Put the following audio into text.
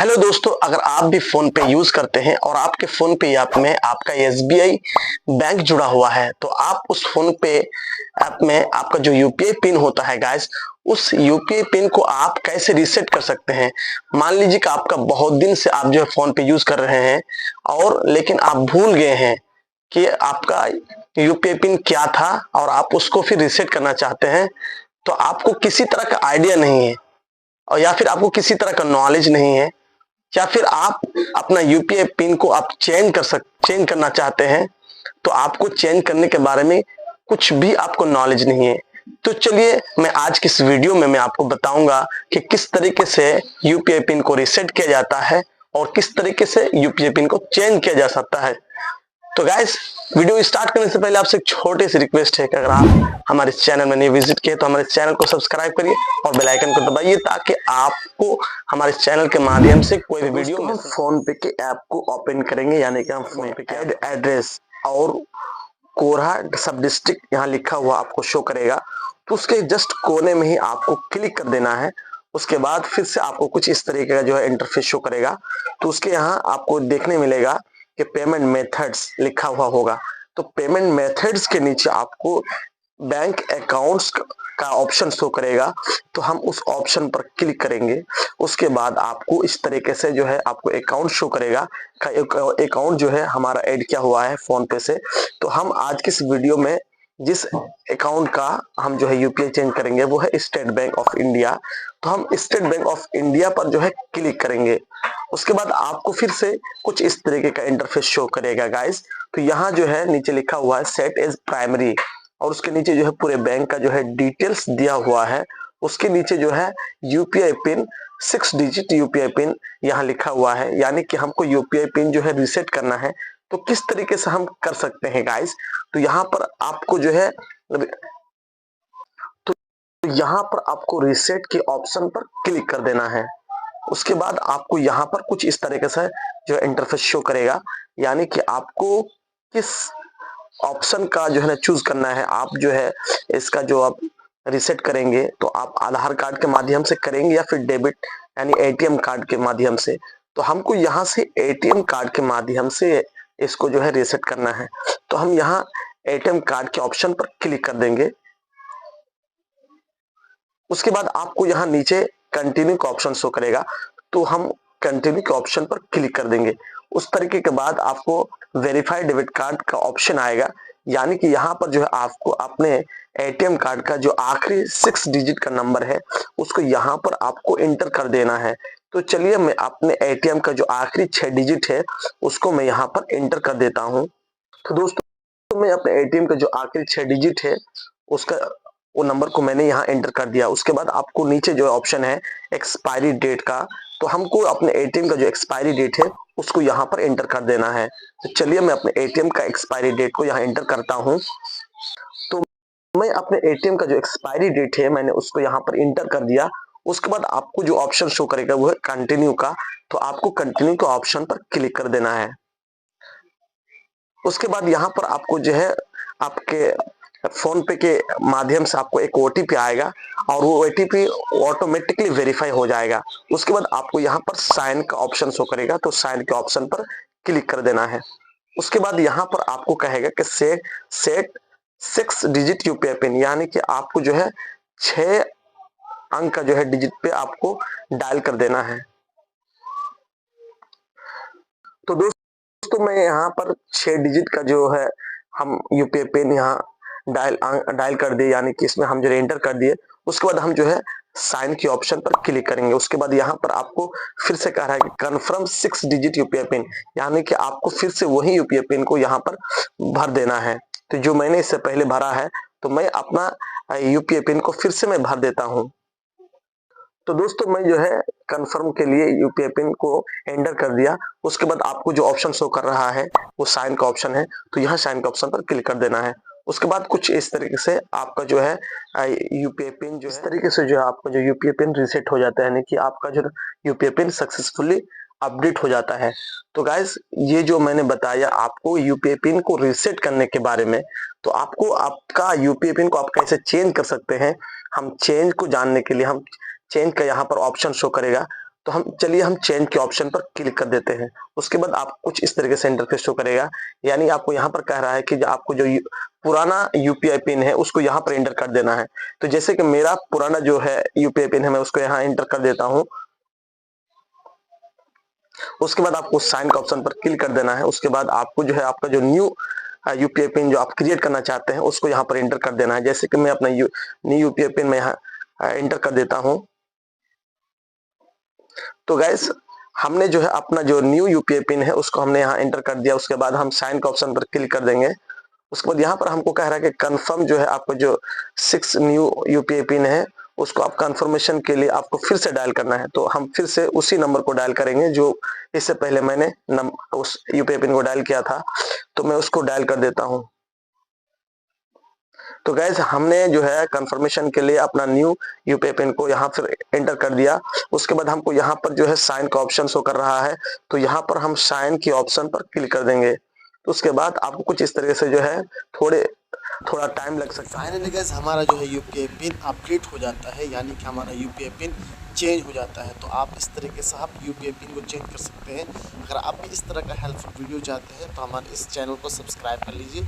Hello दोस्तों, अगर आप भी फोन पे यूज करते हैं और आपके फोन पे ऐप में आपका एसबीआई बैंक जुड़ा हुआ है तो आप उस फोन पे ऐप में आपका जो यूपीआई पिन होता है गाइस, उस यूपीआई पिन को आप कैसे रीसेट कर सकते हैं। मान लीजिए कि आपका बहुत दिन से आप जो है फोन पे यूज कर रहे हैं और लेकिन आप भूल गए हैं कि आपका यूपीआई पिन क्या था और आप उसको फिर रीसेट करना चाहते हैं। तो आपको किसी तरह का आइडिया नहीं है और या फिर आपको किसी तरह का नॉलेज नहीं है या फिर आप अपना यूपीआई पिन को आप चेंज करना चाहते हैं तो आपको चेंज करने के बारे में कुछ भी आपको नॉलेज नहीं है। तो चलिए मैं आज की इस वीडियो में मैं आपको बताऊंगा कि किस तरीके से यूपीआई पिन को रीसेट किया जाता है और किस तरीके से यूपीआई पिन को चेंज किया जा सकता है। तो गाइस, वीडियो स्टार्ट करने से पहले आपसे एक छोटी सी रिक्वेस्ट है कि अगर आप हमारे चैनल में नहीं विजिट किए तो हमारे चैनल को सब्सक्राइब करिए और बेल आइकन को दबाइए ताकि आपको हमारे चैनल के माध्यम से कोई भी वीडियो हम फोन पे के ऐप को ओपन करेंगे, यानी कि हम फोन पे के एड्रेस और कोरहा सब डिस्ट्रिक्ट यहाँ लिखा हुआ आपको शो करेगा। तो उसके जस्ट कोने में ही आपको क्लिक कर देना है। उसके बाद फिर से आपको कुछ इस तरीके का जो है इंटरफेस शो करेगा। तो उसके यहाँ आपको देखने मिलेगा कि पेमेंट मेथड्स लिखा हुआ होगा। तो पेमेंट मेथड्स के नीचे आपको बैंक अकाउंट्स का ऑप्शन शो करेगा। तो हम उस ऑप्शन पर क्लिक करेंगे। उसके बाद आपको इस तरीके से जो है आपको अकाउंट शो करेगा। अकाउंट जो है हमारा ऐड किया हुआ है फोन पे से। तो हम आज की इस वीडियो में जिस अकाउंट का हम जो है यूपीआई चेंज करेंगे वो है स्टेट बैंक ऑफ इंडिया। तो हम स्टेट बैंक ऑफ इंडिया पर जो है क्लिक करेंगे। उसके बाद आपको फिर से कुछ इस तरीके का इंटरफेस शो करेगा गाइस। तो यहाँ जो है नीचे लिखा हुआ है सेट एज प्राइमरी और उसके नीचे जो है पूरे बैंक का जो है डिटेल्स दिया हुआ है। उसके नीचे जो है UPI pin 6 digit UPI pin यहाँ लिखा हुआ है, यानी कि हमको यूपीआई पिन जो है रीसेट करना है। तो किस तरीके से हम कर सकते हैं गाइस, तो यहाँ पर आपको जो है तो यहाँ पर आपको रीसेट के ऑप्शन पर क्लिक कर देना है। उसके बाद आपको यहाँ पर कुछ इस तरीके से जो इंटरफेस शो करेगा, यानी कि आपको किस ऑप्शन का जो है ना चूज करना है। आप जो है इसका जो आप रीसेट करेंगे तो आप आधार कार्ड के माध्यम से करेंगे या फिर डेबिट यानी एटीएम कार्ड के माध्यम से। तो हमको यहाँ से एटीएम कार्ड के माध्यम से इसको जो है रीसेट करना है। तो हम यहाँ एटीएम कार्ड के ऑप्शन पर क्लिक कर देंगे। उसके बाद आपको यहाँ नीचे कंटिन्यू का ऑप्शन शो करेगा। तो हम कंटिन्यू के ऑप्शन पर क्लिक कर देंगे। उस तरीके के बाद आपको वेरीफाइड डेबिट कार्ड का ऑप्शन आएगा, यानी कि यहाँ पर जो है आपको अपने एटीएम कार्ड का जो आखिरी 6 डिजिट का नंबर है उसको यहाँ पर आपको इंटर कर देना है। तो चलिए मैं अपने एटीएम का जो आखिरी 6 डिजिट है उसको मैं यहाँ पर इंटर कर देता हूँ। तो दोस्तों मैं अपने एटीएम का जो आखिरी 6 डिजिट है उसका वो नंबर को मैंने यहाँ एंटर कर दिया। उसके बाद आपको नीचे जो ऑप्शन है एक्सपायरी डेट का, तो हमको अपने एटीएम का जो एक्सपायरी डेट है उसको यहाँ पर एंटर कर देना है। तो चलिए मैं अपने एटीएम का एक्सपायरी डेट को यहाँ एंटर करता हूँ। तो मैं अपने एटीएम का जो एक्सपायरी डेट है मैंने उसको यहाँ पर एंटर कर दिया। उसके बाद आपको जो ऑप्शन शो करेगा वो है कंटिन्यू का। तो आपको कंटिन्यू के ऑप्शन पर क्लिक कर देना है। उसके बाद यहाँ पर आपको जो है आपके फोन पे के माध्यम से आपको एक ओटीपी आएगा और वो ओटीपी ऑटोमेटिकली वेरीफाई हो जाएगा। उसके बाद आपको यहाँ पर साइन का ऑप्शन शो करेगा। तो साइन के ऑप्शन पर क्लिक कर देना है। उसके बाद यहाँ पर आपको कहेगा कि सेट 6 डिजिट यूपीआई पिन, यानी कि आपको जो है 6 अंक का जो है डिजिट पे आपको डायल कर देना है। तो दोस्तों मैं यहाँ पर 6 डिजिट का जो है हम यूपीआई पिन यहाँ डायल कर दिए, यानी कि इसमें हम जो एंटर कर दिए। उसके बाद हम जो है साइन के ऑप्शन पर क्लिक करेंगे। उसके बाद यहाँ पर आपको फिर से कह रहा है कि कन्फर्म 6 डिजिट यूपीआई पिन, यानी कि आपको फिर से वही यूपीआई पिन को यहाँ पर भर देना है। तो जो मैंने इससे पहले भरा है तो मैं अपना यूपीआई पिन को फिर से मैं भर देता हूँ। तो दोस्तों मैं जो है कंफर्म के लिए यूपीआई पिन को एंटर कर दिया। उसके बाद आपको जो ऑप्शन शो कर रहा है वो साइन का ऑप्शन है। तो यहाँ साइन का ऑप्शन पर क्लिक कर देना है। उसके बाद कुछ इस तरीके से आपका जो है यूपीआई पिन जो इस तरीके से जो है आपका जो यूपीआई पिन रीसेट हो जाता है, यानी कि आपका जो यूपीआई पिन सक्सेसफुली अपडेट हो जाता है। तो गाइस, ये जो मैंने बताया आपको यूपीआई पिन को रीसेट करने के बारे में, तो आपको आपका यूपीआई पिन को आप कैसे चेंज कर सकते हैं, हम चेंज को जानने के लिए हम चेंज का यहाँ पर ऑप्शन शो करेगा। तो हम चलिए हम चेंज के ऑप्शन पर क्लिक कर देते हैं। उसके बाद आप कुछ इस तरीके से इंटरफेस शो करेगा, यानी आपको यहाँ पर कह रहा है कि जो आपको जो पुराना यूपीआई पिन है उसको यहाँ पर एंटर कर देना है। तो जैसे कि मेरा पुराना जो है यूपीआई पिन है, मैं उसको यहाँ एंटर कर देता हूँ। उसके बाद आपको साइन का ऑप्शन पर क्लिक कर देना है। उसके बाद आपको जो है आपका जो न्यू यूपीआई पिन जो आप क्रिएट करना चाहते हैं उसको यहाँ पर एंटर कर देना है। जैसे कि मैं अपना न्यू यूपीआई पिन मैं यहाँ एंटर कर देता हूँ। तो गाइस हमने जो है अपना जो न्यू यूपीआई पिन है उसको हमने यहाँ एंटर कर दिया। उसके बाद हम साइन का ऑप्शन पर क्लिक कर देंगे। उसके बाद यहाँ पर हमको कह रहा है कि कंफर्म जो है आपको जो 6 न्यू यूपीआई पिन है उसको आप कंफर्मेशन के लिए आपको फिर से डायल करना है। तो हम फिर से उसी नंबर को डायल करेंगे जो इससे पहले मैंने उस यूपीआई पिन को डायल किया था। तो मैं उसको डायल कर देता हूँ। तो गैस हमने जो है कंफर्मेशन के लिए अपना न्यू यूपीआई पिन को यहाँ फिर एंटर कर दिया। उसके बाद हमको यहाँ पर जो है साइन का ऑप्शन शो कर रहा है, तो यहाँ पर हम साइन के ऑप्शन पर क्लिक कर देंगे। तो उसके बाद आपको कुछ इस तरीके से जो है थोड़ा टाइम लग सकता है। फाइनली गाइस हमारा जो है यूपीआई पिन अपडेट हो जाता है, यानी कि हमारा यूपीआई पिन चेंज हो जाता है। तो आप इस तरीके से आप यूपीआई पिन को चेंज कर सकते हैं। अगर आप भी इस तरह का हेल्पफुल वीडियो चाहते हैं तो हमारे इस चैनल को सब्सक्राइब कर लीजिए।